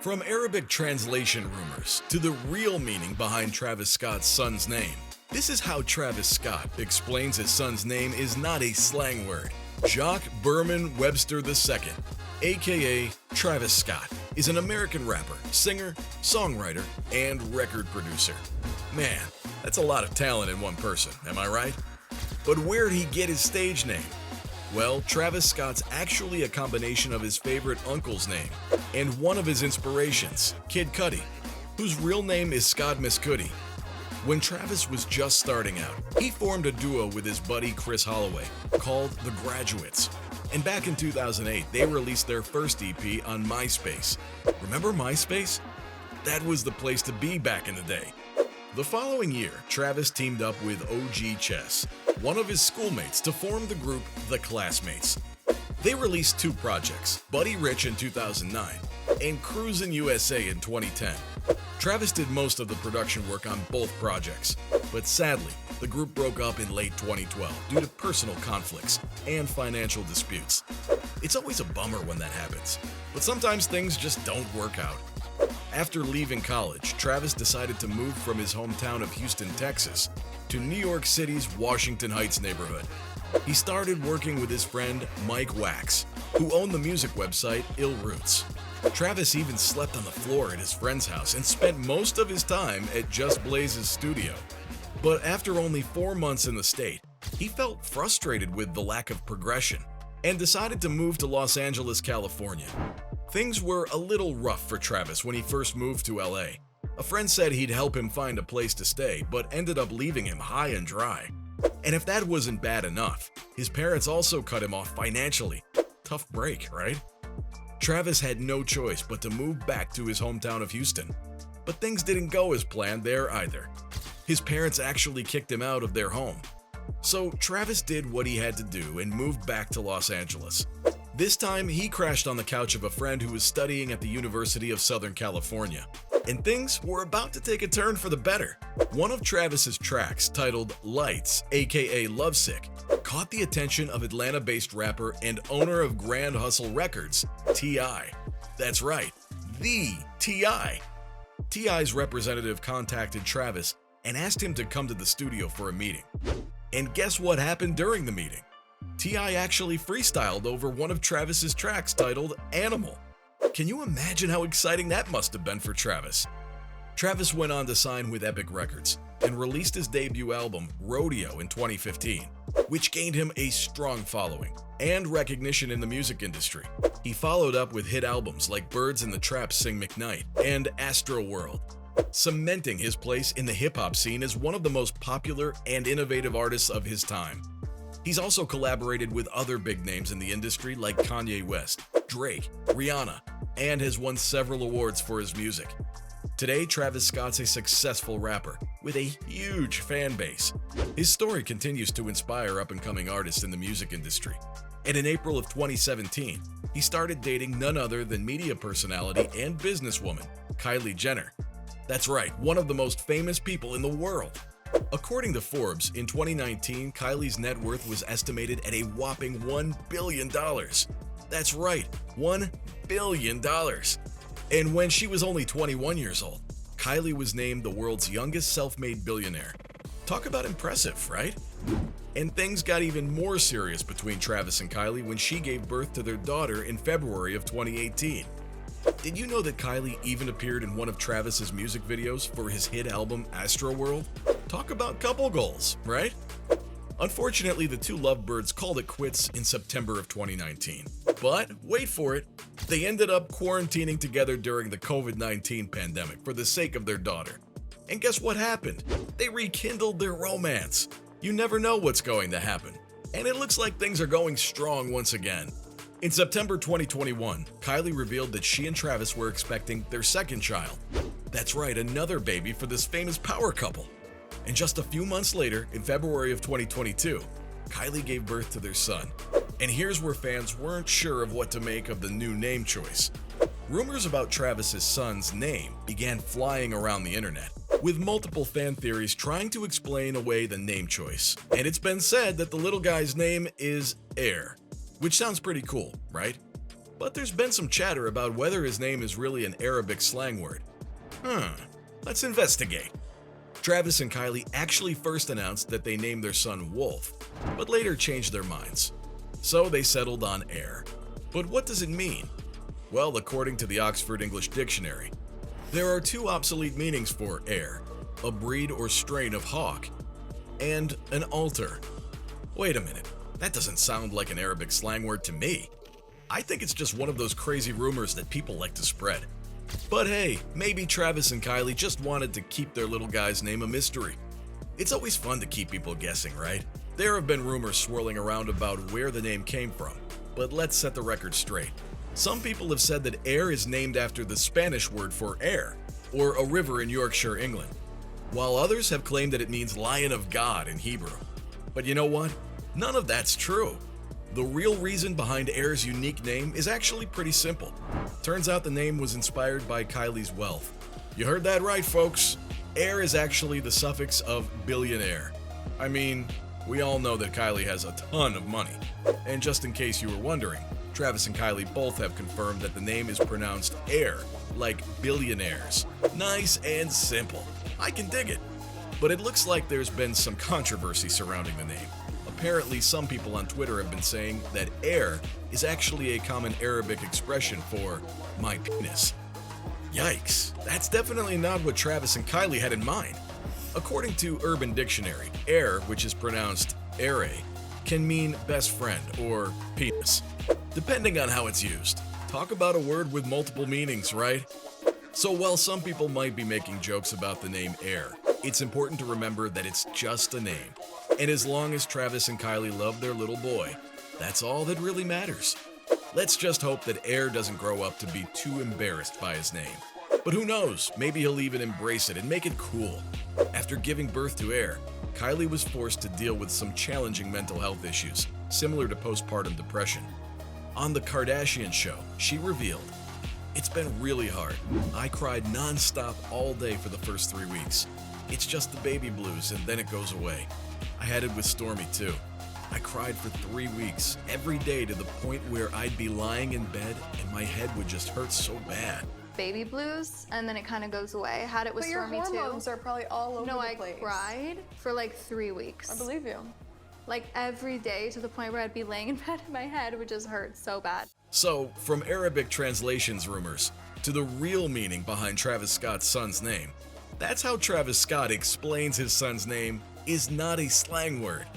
From Arabic translation rumors to the real meaning behind Travis Scott's son's name, this is how Travis Scott explains his son's name is not a slang word. Jacques Berman Webster II, aka Travis Scott, is an American rapper, singer, songwriter, and record producer. Man, that's a lot of talent in one person, am I right? But where'd he get his stage name? Well, Travis Scott's actually a combination of his favorite uncle's name and one of his inspirations, Kid Cudi, whose real name is Scott Mescudi. When Travis was just starting out, he formed a duo with his buddy Chris Holloway called The Graduates. And back in 2008, they released their first EP on MySpace. Remember MySpace? That was the place to be back in the day. The following year, Travis teamed up with OG Chess, one of his schoolmates, to form the group The Classmates. They released two projects, Buddy Rich in 2009 and Cruisin' USA in 2010. Travis did most of the production work on both projects, but sadly, the group broke up in late 2012 due to personal conflicts and financial disputes. It's always a bummer when that happens, but sometimes things just don't work out. After leaving college, Travis decided to move from his hometown of Houston, Texas, to New York City's Washington Heights neighborhood. He started working with his friend Mike Wax, who owned the music website Ill Roots. Travis even slept on the floor at his friend's house and spent most of his time at Just Blaze's studio. But after only 4 months in the state, he felt frustrated with the lack of progression and decided to move to Los Angeles, California. Things were a little rough for Travis when he first moved to LA. A friend said he'd help him find a place to stay, but ended up leaving him high and dry. And if that wasn't bad enough, his parents also cut him off financially. Tough break, right? Travis had no choice but to move back to his hometown of Houston. But things didn't go as planned there either. His parents actually kicked him out of their home. So Travis did what he had to do and moved back to Los Angeles. This time, he crashed on the couch of a friend who was studying at the University of Southern California. And things were about to take a turn for the better. One of Travis's tracks, titled Lights, aka Lovesick, caught the attention of Atlanta-based rapper and owner of Grand Hustle Records, T.I. That's right, the T.I. T.I.'s representative contacted Travis and asked him to come to the studio for a meeting. And guess what happened during the meeting? T.I. actually freestyled over one of Travis's tracks titled Animal. Can you imagine how exciting that must have been for Travis? Travis went on to sign with Epic Records and released his debut album, Rodeo, in 2015, which gained him a strong following and recognition in the music industry. He followed up with hit albums like Birds in the Trap Sing McKnight and Astro World, cementing his place in the hip-hop scene as one of the most popular and innovative artists of his time. He's also collaborated with other big names in the industry like Kanye West, Drake, Rihanna, and has won several awards for his music. Today, Travis Scott's a successful rapper with a huge fan base. His story continues to inspire up-and-coming artists in the music industry. And in April of 2017, he started dating none other than media personality and businesswoman, Kylie Jenner. That's right, one of the most famous people in the world. According to Forbes, in 2019, Kylie's net worth was estimated at a whopping $1 billion. That's right, $1 billion. And when she was only 21 years old, Kylie was named the world's youngest self-made billionaire. Talk about impressive, right? And things got even more serious between Travis and Kylie when she gave birth to their daughter in February of 2018. Did you know that Kylie even appeared in one of Travis's music videos for his hit album Astro World? Talk about couple goals, right? Unfortunately, the two lovebirds called it quits in September of 2019. But wait for it, they ended up quarantining together during the COVID-19 pandemic for the sake of their daughter. And guess what happened? They rekindled their romance. You never know what's going to happen. And it looks like things are going strong once again. In September 2021, Kylie revealed that she and Travis were expecting their second child. That's right, another baby for this famous power couple. And just a few months later, in February of 2022, Kylie gave birth to their son. And here's where fans weren't sure of what to make of the new name choice. Rumors about Travis's son's name began flying around the internet, with multiple fan theories trying to explain away the name choice. And it's been said that the little guy's name is Air, which sounds pretty cool, right? But there's been some chatter about whether his name is really an Arabic slang word. Let's investigate. Travis and Kylie actually first announced that they named their son Wolf, but later changed their minds. So they settled on heir. But what does it mean? Well, according to the Oxford English Dictionary, there are two obsolete meanings for heir: a breed or strain of hawk, and an altar. Wait a minute, that doesn't sound like an Arabic slang word to me. I think it's just one of those crazy rumors that people like to spread. But hey, maybe Travis and Kylie just wanted to keep their little guy's name a mystery. It's always fun to keep people guessing, right? There have been rumors swirling around about where the name came from, but let's set the record straight. Some people have said that Ayr is named after the Spanish word for air, or a river in Yorkshire, England, while others have claimed that it means Lion of God in Hebrew. But you know what? None of that's true. The real reason behind Ayr's unique name is actually pretty simple. Turns out the name was inspired by Kylie's wealth. You heard that right, folks. Ayr is actually the suffix of billionaire. I mean, we all know that Kylie has a ton of money. And just in case you were wondering, Travis and Kylie both have confirmed that the name is pronounced Ayr, like billionaires. Nice and simple. I can dig it. But it looks like there's been some controversy surrounding the name. Apparently, some people on Twitter have been saying that Ayr is actually a common Arabic expression for my penis. Yikes, that's definitely not what Travis and Kylie had in mind. According to Urban Dictionary, Ayr, which is pronounced Ere, can mean best friend or penis, depending on how it's used. Talk about a word with multiple meanings, right? So while some people might be making jokes about the name Ayr, it's important to remember that it's just a name. And as long as Travis and Kylie love their little boy, that's all that really matters. Let's just hope that Ayr doesn't grow up to be too embarrassed by his name. But who knows, maybe he'll even embrace it and make it cool. After giving birth to Ayr, Kylie was forced to deal with some challenging mental health issues, similar to postpartum depression. On The Kardashian Show, she revealed, "It's been really hard. I cried non-stop all day for the first 3 weeks. It's just the baby blues and then it goes away. I had it with Stormy too. I cried for 3 weeks, every day, to the point where I'd be lying in bed and my head would just hurt so bad." Baby blues, and then it kind of goes away. I had it with But your Stormy too. hormones are probably all over No, the I place. cried for like 3 weeks. I believe you. Like every day, to the point where I'd be laying in bed and my head would just hurt so bad. So, from Arabic translations rumors to the real meaning behind Travis Scott's son's name, that's how Travis Scott explains his son's name is not a slang word.